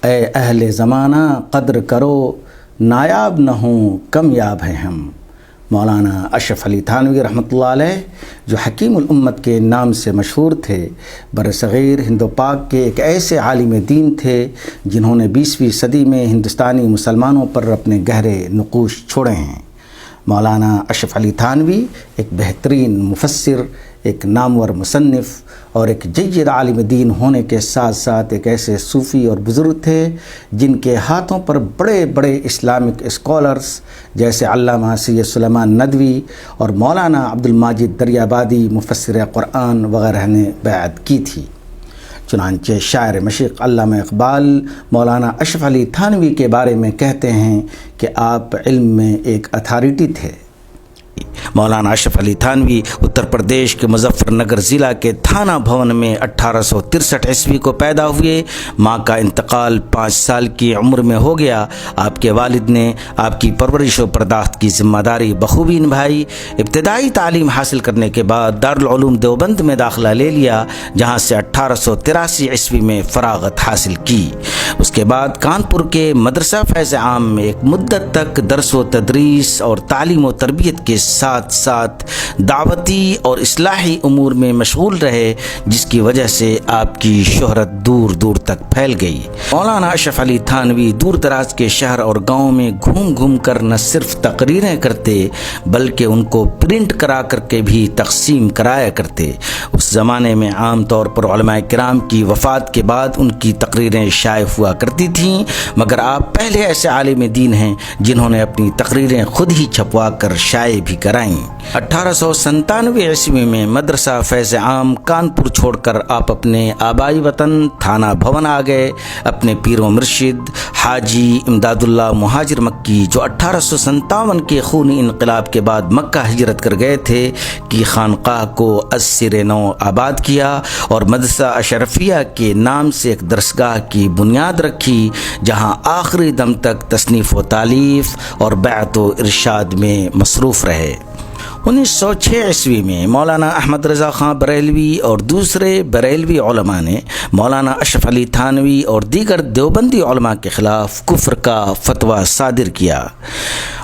اے اہل زمانہ قدر کرو، نایاب نہ ہوں کمیاب ہیں ہم۔ مولانا اشرف علی تھانوی رحمۃ اللہ علیہ، جو حکیم الامت کے نام سے مشہور تھے، برصغیر ہند و پاک کے ایک ایسے عالم دین تھے جنہوں نے 20ویں صدی میں ہندوستانی مسلمانوں پر اپنے گہرے نقوش چھوڑے ہیں۔ مولانا اشرف علی تھانوی ایک بہترین مفسر، ایک نامور مصنف اور ایک جید عالم دین ہونے کے ساتھ ساتھ ایک ایسے صوفی اور بزرگ تھے جن کے ہاتھوں پر بڑے بڑے اسلامک اسکالرز جیسے علامہ سید سلیمان ندوی اور مولانا عبد الماجد دریابادی مفسر قرآن وغیرہ نے بیعت کی تھی۔ چنانچہ شاعر مشرق علامہ اقبال مولانا اشرف علی تھانوی کے بارے میں کہتے ہیں کہ آپ علم میں ایک اتھارٹی تھے۔ مولانا اشرف علی تھانوی اتر پردیش کے مظفر نگر ضلع کے تھانہ بھون میں 1863 عیسوی کو پیدا ہوئے۔ ماں کا انتقال 5 سال کی عمر میں ہو گیا۔ آپ کے والد نے آپ کی پرورش و پرداخت کی ذمہ داری بخوبی نبھائی۔ ابتدائی تعلیم حاصل کرنے کے بعد دارالعلوم دیوبند میں داخلہ لے لیا، جہاں سے 1883 عیسوی میں فراغت حاصل کی۔ اس کے بعد کانپور کے مدرسہ فیض عام میں ایک مدت تک درس و تدریس اور تعلیم و تربیت کے ساتھ ساتھ دعوتی اور اصلاحی امور میں مشغول رہے، جس کی وجہ سے آپ کی شہرت دور دور تک پھیل گئی۔ مولانا اشرف علی تھانوی دور دراز کے شہر اور گاؤں میں گھوم گھوم کر نہ صرف تقریریں کرتے بلکہ ان کو پرنٹ کرا کر کے بھی تقسیم کرایا کرتے۔ اس زمانے میں عام طور پر علماء کرام کی وفات کے بعد ان کی تقریریں شائع ہوا کرتی تھیں، مگر آپ پہلے ایسے عالم دین ہیں جنہوں نے اپنی تقریریں خود ہی چھپوا کر شائع بھی کرائیں۔ 1897 عیسوی میں مدرسہ فیض عام کانپور چھوڑ کر آپ اپنے آبائی وطن تھانہ بھون آ گئے۔ اپنے پیر و مرشد حاجی امداد اللہ مہاجر مکی، جو 1857 کے خونی انقلاب کے بعد مکہ ہجرت کر گئے تھے، کی خانقاہ کو از سر نو آباد کیا اور مدرسہ اشرفیہ کے نام سے ایک درسگاہ کی بنیاد رکھی، جہاں آخری دم تک تصنیف و تالیف اور بیعت و ارشاد میں مصروف رہے۔ 1906 عیسوی میں مولانا احمد رضا خان بریلوی اور دوسرے بریلوی علماء نے مولانا اشرف علی تھانوی اور دیگر دیوبندی علماء کے خلاف کفر کا فتویٰ صادر کیا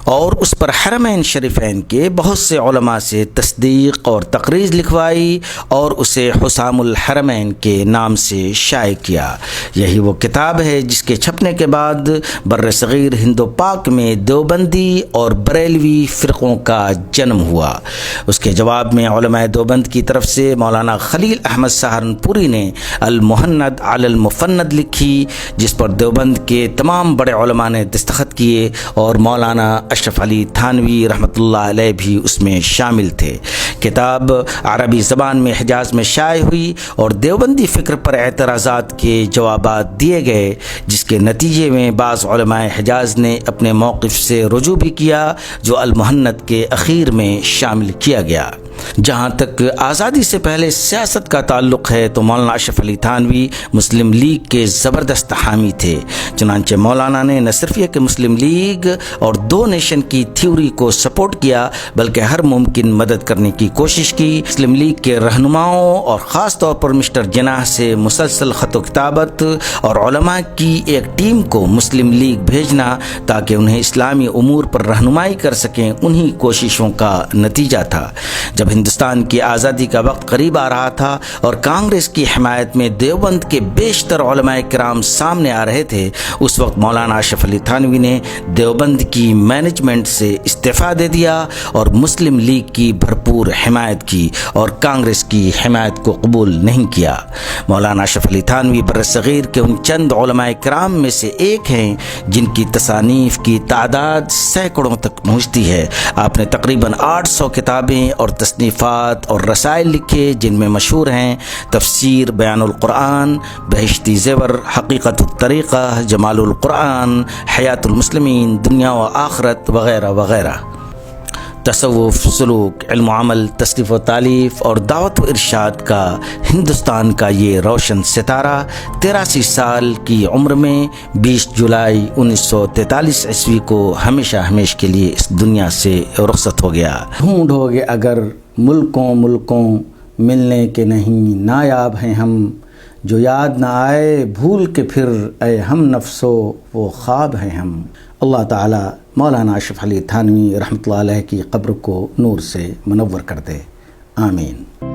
اور اس پر حرمین شریفین کے بہت سے علماء سے تصدیق اور تقریر لکھوائی اور اسے حسام الحرمین کے نام سے شائع کیا۔ یہی وہ کتاب ہے جس کے چھپنے کے بعد برصغیر ہند و پاک میں دیوبندی اور بریلوی فرقوں کا جنم ہوا۔ اس کے جواب میں علماء دیوبند کی طرف سے مولانا خلیل احمد سہارنپوری نے المہند علی المفند لکھی، جس پر دیوبند کے تمام بڑے علماء نے دستخط کیے اور مولانا اشرف علی تھانوی رحمۃ اللہ علیہ بھی اس میں شامل تھے۔ کتاب عربی زبان میں حجاز میں شائع ہوئی اور دیوبندی فکر پر اعتراضات کے جوابات دیے گئے، جس کے نتیجے میں بعض علماء حجاز نے اپنے موقف سے رجوع بھی کیا، جو المہند کے اخیر میں شامل کیا گیا۔ جہاں تک آزادی سے پہلے سیاست کا تعلق ہے تو مولانا اشرف علی تھانوی مسلم لیگ کے زبردست حامی تھے۔ چنانچہ مولانا نے نہ صرف یہ کہ مسلم لیگ اور 2 نیشن کی تھیوری کو سپورٹ کیا بلکہ ہر ممکن مدد کرنے کی کوشش کی۔ مسلم لیگ کے رہنماؤں اور خاص طور پر مسٹر جناح سے مسلسل خط و کتابت اور علماء کی ایک ٹیم کو مسلم لیگ بھیجنا تاکہ انہیں اسلامی امور پر رہنمائی کر سکیں، انہی کوششوں کا نتیجہ تھا۔ جب ہندوستان کی آزادی کا وقت قریب آ رہا تھا اور کانگریس کی حمایت میں دیوبند کے بیشتر علماء کرام سامنے آ رہے تھے، اس وقت مولانا اشرف علی تھانوی نے دیوبند کی مینجمنٹ سے استعفیٰ دے دیا اور مسلم لیگ کی بھرپور حمایت کی اور کانگریس کی حمایت کو قبول نہیں کیا۔ مولانا اشرف علی تھانوی برصغیر کے ان چند علماء کرام میں سے ایک ہیں جن کی تصانیف کی تعداد سینکڑوں تک پہنچتی ہے۔ آپ نے تقریباً 800 کتابیں اور تصنیفات اور رسائل لکھے، جن میں مشہور ہیں تفسیر بیان القرآن، بہشتی زیور، حقیقت الطریقہ، جمال القرآن، حیات المسلمین، دنیا و آخرت وغیرہ وغیرہ۔ تصوف، سلوک، علم و عمل، تصنیف و تالیف اور دعوت و ارشاد کا ہندوستان کا یہ روشن ستارہ 83 سال کی عمر میں 20 جولائی 1943 عیسوی کو ہمیشہ ہمیشہ کے لیے اس دنیا سے رخصت ہو گیا۔ ڈھونڈو گے اگر ملکوں ملکوں ملنے کے نہیں نایاب ہیں ہم، جو یاد نہ آئے بھول کے پھر اے ہم نفسو وہ خواب ہیں ہم۔ اللہ تعالی مولانا اشرف علی تھانوی رحمۃ اللہ علیہ کی قبر کو نور سے منور کر دے، آمین۔